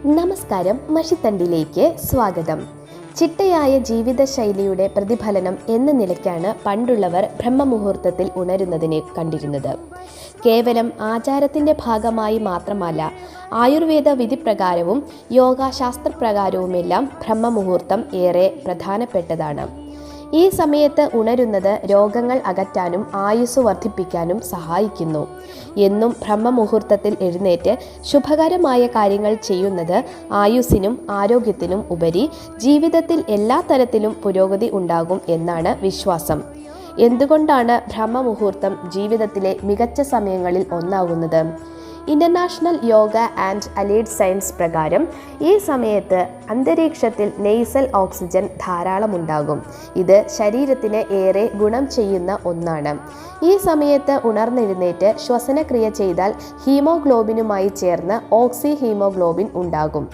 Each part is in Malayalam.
നമസ്കാരം, മഷിത്തണ്ടിലേക്ക് സ്വാഗതം. ചിട്ടയായ ജീവിതശൈലിയുടെ പ്രതിഫലനം എന്ന നിലയ്ക്കാണ് പണ്ടുള്ളവർ ബ്രഹ്മമുഹൂർത്തത്തിൽ ഉണരുന്നതിനെ കണ്ടിരുന്നത്. കേവലം ആചാരത്തിൻ്റെ ഭാഗമായി മാത്രമല്ല, ആയുർവേദ വിധിപ്രകാരവും യോഗാശാസ്ത്രപ്രകാരവുമെല്ലാം ബ്രഹ്മമുഹൂർത്തം ഏറെ പ്രധാനപ്പെട്ടതാണ്. ഈ സമയത്ത് ഉണരുന്നത് രോഗങ്ങൾ അകറ്റാനും ആയുസ് വർദ്ധിപ്പിക്കാനും സഹായിക്കുന്നു. എന്നും ബ്രഹ്മമുഹൂർത്തത്തിൽ എഴുന്നേറ്റ് ശുഭകരമായ കാര്യങ്ങൾ ചെയ്യുന്നത് ആയുസ്സിനും ആരോഗ്യത്തിനും ഉപരി ജീവിതത്തിൽ എല്ലാ തരത്തിലും പുരോഗതി ഉണ്ടാകും എന്നാണ് വിശ്വാസം. എന്തുകൊണ്ടാണ് ബ്രഹ്മമുഹൂർത്തം ജീവിതത്തിലെ മികച്ച സമയങ്ങളിൽ ഒന്നാകുന്നത്? International yoga and allied science പ്രകാരം ഈ സമയത്ത് അന്തരീക്ഷത്തിൽ നെയ്സൽ ഓക്സിജൻ ധാരാളം ഉണ്ടാകും. ഇത് ശരീരത്തിന് ഏറെ ഗുണം ചെയ്യുന്ന ഒന്നാണ്. ഈ സമയത്ത് ഉണർന്നെഴുന്നേറ്റ് ശ്വസനക്രിയ ചെയ്താൽ ഹീമോഗ്ലോബിനുമായി ചേർന്ന് ഓക്സി ഹീമോഗ്ലോബിൻ ഉണ്ടാകും.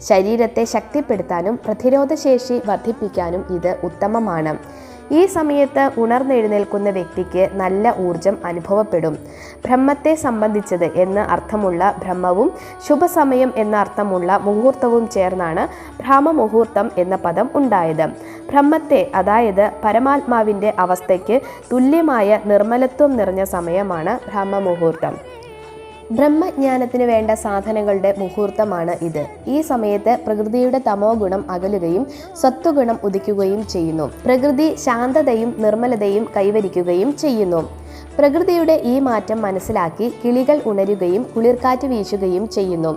ശരീരത്തെ ശക്തിപ്പെടുത്താനും പ്രതിരോധശേഷി വർദ്ധിപ്പിക്കാനും ഇത് ഉത്തമമാണ്. ഈ സമയത്ത് ഉണർന്നെഴുന്നേൽക്കുന്ന വ്യക്തിക്ക് നല്ല ഊർജം അനുഭവപ്പെടും. ബ്രഹ്മത്തെ സംബന്ധിച്ചത് എന്ന് അർത്ഥമുള്ള ബ്രഹ്മവും ശുഭസമയം എന്ന അർത്ഥമുള്ള മുഹൂർത്തവും ചേർന്നാണ് ബ്രഹ്മമുഹൂർത്തം എന്ന പദം ഉണ്ടായത്. ബ്രഹ്മത്തെ, അതായത് പരമാത്മാവിൻ്റെ അവസ്ഥയ്ക്ക് തുല്യമായ നിർമ്മലത്വം നിറഞ്ഞ സമയമാണ് ബ്രഹ്മമുഹൂർത്തം. ബ്രഹ്മജ്ഞാനത്തിന് വേണ്ട സാധനങ്ങളുടെ മുഹൂർത്തമാണ് ഇത്. ഈ സമയത്ത് പ്രകൃതിയുടെ തമോ ഗുണം അകലുകയും സത്വഗുണം ഉദിക്കുകയും ചെയ്യുന്നു. പ്രകൃതി ശാന്തതയും നിർമ്മലതയും കൈവരിക്കുകയും ചെയ്യുന്നു. പ്രകൃതിയുടെ ഈ മാറ്റം മനസ്സിലാക്കി കിളികൾ ഉണരുകയും കുളിർക്കാറ്റ് വീശുകയും ചെയ്യുന്നു.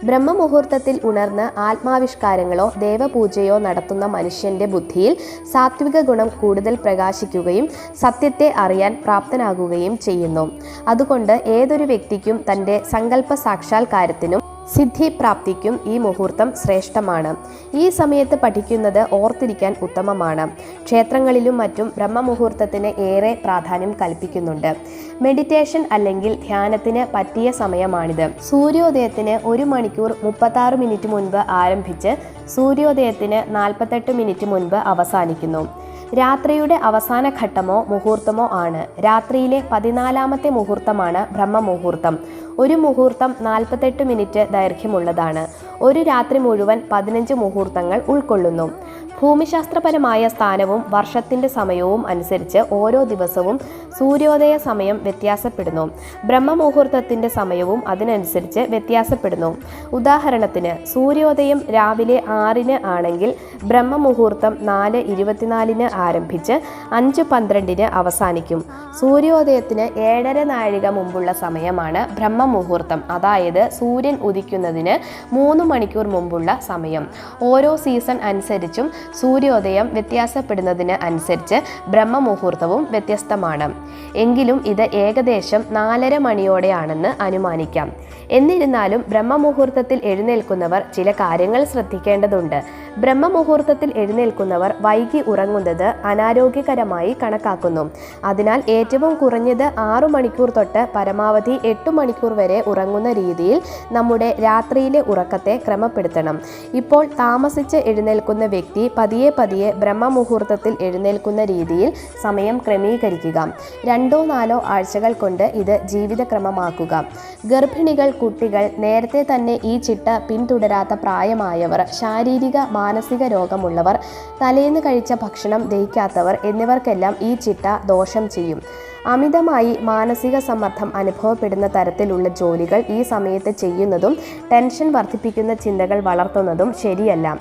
ബ്രഹ്മമുഹൂർത്തത്തിൽ ഉണർന്ന് ആത്മാവിഷ്കാരങ്ങളോ ദേവപൂജയോ നടത്തുന്ന മനുഷ്യന്റെ ബുദ്ധിയിൽ സാത്വിക ഗുണം കൂടുതൽ പ്രകാശിക്കുകയും സത്യത്തെ അറിയാൻ പ്രാപ്തനാകുകയും ചെയ്യുന്നു. അതുകൊണ്ട് ഏതൊരു വ്യക്തിക്കും തൻ്റെ സങ്കല്പ സാക്ഷാത്കാരത്തിനും സിദ്ധിപ്രാപ്തിക്കും ഈ മുഹൂർത്തം ശ്രേഷ്ഠമാണ്. ഈ സമയത്ത് പഠിക്കുന്നത് ഓർത്തിരിക്കാൻ ഉത്തമമാണ്. ക്ഷേത്രങ്ങളിലും മറ്റും ബ്രഹ്മമുഹൂർത്തത്തിന് ഏറെ പ്രാധാന്യം കൽപ്പിക്കുന്നുണ്ട്. മെഡിറ്റേഷൻ അല്ലെങ്കിൽ ധ്യാനത്തിന് പറ്റിയ സമയമാണിത്. സൂര്യോദയത്തിന് 1 മണിക്കൂർ 36 മിനിറ്റ് മുൻപ് ആരംഭിച്ച് സൂര്യോദയത്തിന് 48 മിനിറ്റ് മുൻപ് അവസാനിക്കുന്നു. രാത്രിയുടെ അവസാന ഘട്ടമോ മുഹൂർത്തമോ ആണ്. രാത്രിയിലെ 14ാമത്തെ മുഹൂർത്തമാണ് ബ്രഹ്മമുഹൂർത്തം. ഒരു മുഹൂർത്തം 48 മിനിറ്റ് ദൈർഘ്യമുള്ളതാണ്. ഒരു രാത്രി മുഴുവൻ 15 മുഹൂർത്തങ്ങൾ ഉൾക്കൊള്ളുന്നു. ഭൂമിശാസ്ത്രപരമായ സ്ഥാനവും വർഷത്തിൻ്റെ സമയവും അനുസരിച്ച് ഓരോ ദിവസവും സൂര്യോദയ സമയം വ്യത്യാസപ്പെടുന്നു. ബ്രഹ്മമുഹൂർത്തത്തിൻ്റെ സമയവും അതിനനുസരിച്ച് വ്യത്യാസപ്പെടുന്നു. ഉദാഹരണത്തിന്, സൂര്യോദയം രാവിലെ 6-ന് ആണെങ്കിൽ ബ്രഹ്മമുഹൂർത്തം 4:24-ന് ആരംഭിച്ച് 5:12-ന് അവസാനിക്കും. സൂര്യോദയത്തിന് 7:30 നാഴിക മുമ്പുള്ള സമയമാണ് ബ്രഹ്മമുഹൂർത്തം, അതായത് സൂര്യൻ ഉദിക്കുന്നതിന് 3 മണിക്കൂർ മുമ്പുള്ള സമയം. ഓരോ സീസൺ അനുസരിച്ചും സൂര്യോദയം വ്യത്യാസപ്പെടുന്നതിന് അനുസരിച്ച് ബ്രഹ്മമുഹൂർത്തവും വ്യത്യസ്തമാണ്. എങ്കിലും ഇത് ഏകദേശം 4:30 മണിയോടെയാണെന്ന് അനുമാനിക്കാം. എന്നിരുന്നാലും ബ്രഹ്മമുഹൂർത്തത്തിൽ എഴുന്നേൽക്കുന്നവർ ചില കാര്യങ്ങൾ ശ്രദ്ധിക്കേണ്ടതുണ്ട്. ബ്രഹ്മമുഹൂർത്തത്തിൽ എഴുന്നേൽക്കുന്നവർ വൈകി ഉറങ്ങുന്നത് അനാരോഗ്യകരമായി കണക്കാക്കുന്നു. അതിനാൽ ഏറ്റവും കുറഞ്ഞത് 6 മണിക്കൂർ തൊട്ട് പരമാവധി 8 മണിക്കൂർ വരെ ഉറങ്ങുന്ന രീതിയിൽ നമ്മുടെ രാത്രിയിലെ ഉറക്കത്തെ ക്രമപ്പെടുത്തണം. ഇപ്പോൾ താമസിച്ച് എഴുന്നേൽക്കുന്ന വ്യക്തി പതിയെ പതിയെ ബ്രഹ്മമുഹൂർത്തത്തിൽ എഴുന്നേൽക്കുന്ന രീതിയിൽ സമയം ക്രമീകരിക്കുക. 2-4 ആഴ്ചകൾ കൊണ്ട് ഇത് ജീവിതക്രമമാക്കുക. ഗർഭിണികൾ, കുട്ടികൾ, നേരത്തെ തന്നെ ഈ ചിട്ട പിന്തുടരാത്ത പ്രായമായവർ, ശാരീരിക മാനസിക രോഗമുള്ളവർ, തലേന്ന് കഴിച്ച ഭക്ഷണം ദഹിക്കാത്തവർ എന്നിവർക്കെല്ലാം ഈ ചിട്ട ദോഷം ചെയ്യും. അമിതമായി മാനസിക സമ്മർദ്ദം അനുഭവപ്പെടുന്ന തരത്തിലുള്ള ജോലികൾ ഈ സമയത്ത് ചെയ്യുന്നതും ടെൻഷൻ വർദ്ധിപ്പിക്കുന്ന ചിന്തകൾ വളർത്തുന്നതും ശരിയല്ല.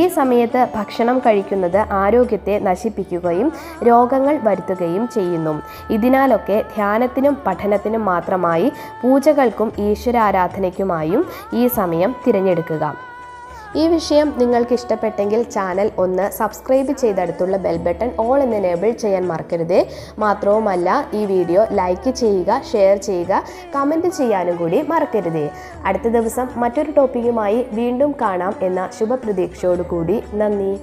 ഈ സമയത്ത് ഭക്ഷണം കഴിക്കുന്നത് ആരോഗ്യത്തെ നശിപ്പിക്കുകയും രോഗങ്ങൾ വരുത്തുകയും ചെയ്യുന്നു. ഇതിനാലൊക്കെ ധ്യാനത്തിനും പഠനത്തിനും മാത്രമായി പൂജകൾക്കും ഈശ്വരാരാധനയ്ക്കുമായും ഈ സമയം തിരഞ്ഞെടുക്കുക. ഈ വിഷയം നിങ്ങൾക്ക് ഇഷ്ടപ്പെട്ടെങ്കിൽ ചാനൽ ഒന്ന് സബ്സ്ക്രൈബ് ചെയ്തടുത്തുള്ള ബെൽ ബട്ടൺ ഓൾ എന്ന് എനേബിൾ ചെയ്യാൻ മറക്കരുത്. മാത്രവുമല്ല, ഈ വീഡിയോ ലൈക്ക് ചെയ്യുക, ഷെയർ ചെയ്യുക, കമൻറ്റ് ചെയ്യാനും കൂടി മറക്കരുത്. അടുത്ത ദിവസം മറ്റൊരു ടോപ്പിക്കുമായി വീണ്ടും കാണാം എന്ന ശുഭപ്രതീക്ഷയോടുകൂടി നന്ദി.